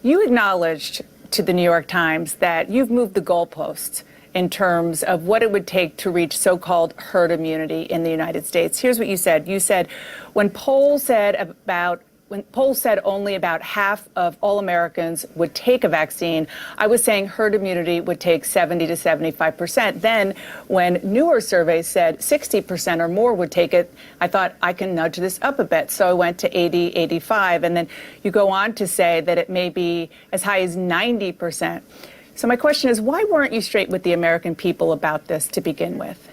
You acknowledged to the New York Times that you've moved the goalposts in terms of what it would take to reach so-called herd immunity in the United States. Here's what you said. You said when polls said only about half of all Americans would take a vaccine, I was saying herd immunity would take 70 to 75%. Then when newer surveys said 60% or more would take it, I thought I can nudge this up a bit. So I went to 80, 85. And then you go on to say that it may be as high as 90%. So my question is, why weren't you straight with the American people about this to begin with?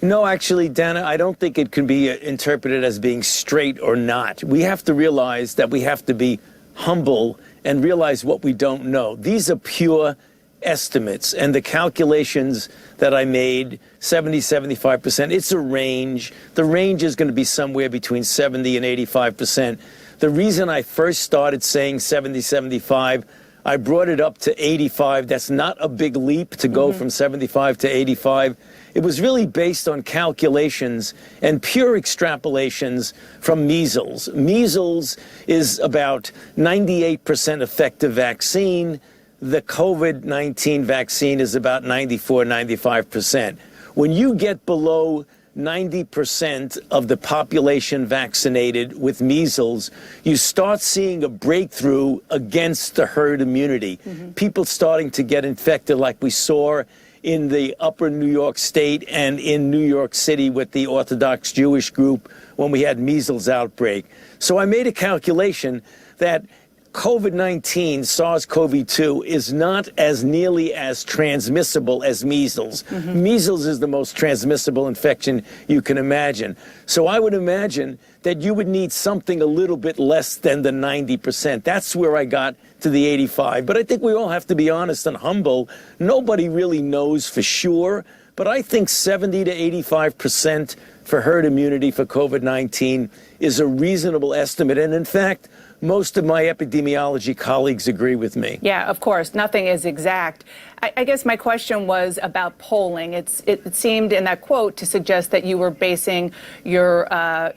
No, actually, Dana, I don't think it can be interpreted as being straight or not. We have to realize that we have to be humble and realize what we don't know. These are pure estimates, and the calculations that I made, 70, 75%, it's a range. The range is going to be somewhere between 70 and 85%. The reason I first started saying 70, 75, I brought it up to 85. That's not a big leap to go from 75 to 85. It was really based on calculations and pure extrapolations from measles. Measles is about 98% effective vaccine. The COVID-19 vaccine is about 94, 95%. When you get below 90% of the population vaccinated with measles, you start seeing a breakthrough against the herd immunity. People starting to get infected like we saw in the upper New York State and in New York City with the Orthodox Jewish group when we had measles outbreak. So I made a calculation that COVID-19, SARS-CoV-2, is not as nearly as transmissible as measles. Measles is the most transmissible infection you can imagine. So I would imagine that you would need something a little bit less than the 90%. That's where I got to the 85. But I think we all have to be honest and humble. Nobody really knows for sure. But I think 70 to 85% for herd immunity for COVID-19 is a reasonable estimate. And in fact, most of my epidemiology colleagues agree with me. Yeah, of course. Nothing is exact. I guess my question was about polling. It seemed in that quote to suggest that you were basing your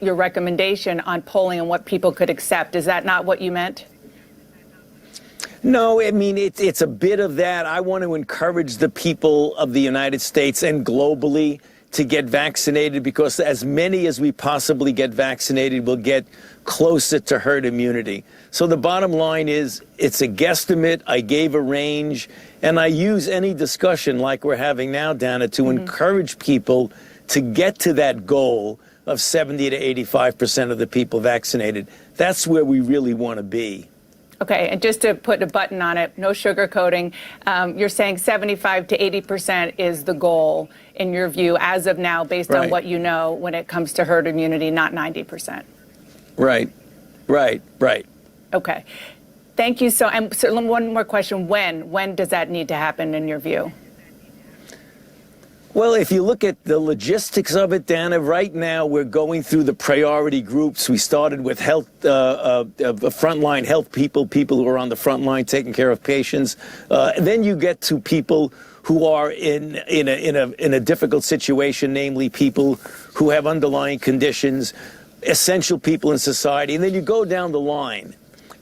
recommendation on polling and what people could accept. Is that not what you meant? No, I mean, it's a bit of that. I want to encourage the people of the United States and globally to get vaccinated, because as many as we possibly get vaccinated will get closer to herd immunity. So the bottom line is it's a guesstimate. I gave a range, and I use any discussion like we're having now, Dana, to encourage people to get to that goal of 70 to 85% of the people vaccinated. That's where we really want to be. Okay, and just to put a button on it, no sugarcoating, you're saying 75 to 80% is the goal, in your view, as of now, based on what you know when it comes to herd immunity, not 90%. Right. Okay. Thank you. So one more question. When does that need to happen, in your view? Well, if you look at the logistics of it, Dana, right now we're going through the priority groups. We started with health, frontline health people who are on the front line taking care of patients. Then you get to people who are in a difficult situation, namely people who have underlying conditions, essential people in society, and then you go down the line.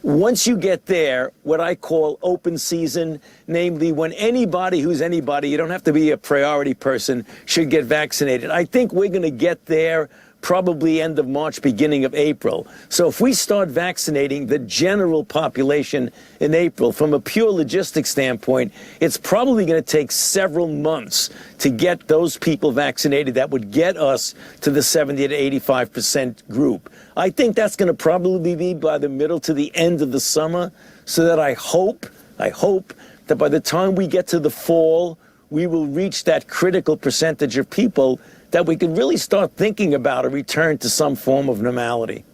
Once you get there, what I call open season, namely when anybody who's anybody, you don't have to be a priority person, should get vaccinated. I think we're going to get there probably end of March, beginning of April. So if we start vaccinating the general population in April, from a pure logistics standpoint, it's probably going to take several months to get those people vaccinated that would get us to the 70 to 85% group. I think that's going to probably be by the middle to the end of the summer, so that I hope that by the time we get to the fall, we will reach that critical percentage of people that we can really start thinking about a return to some form of normality.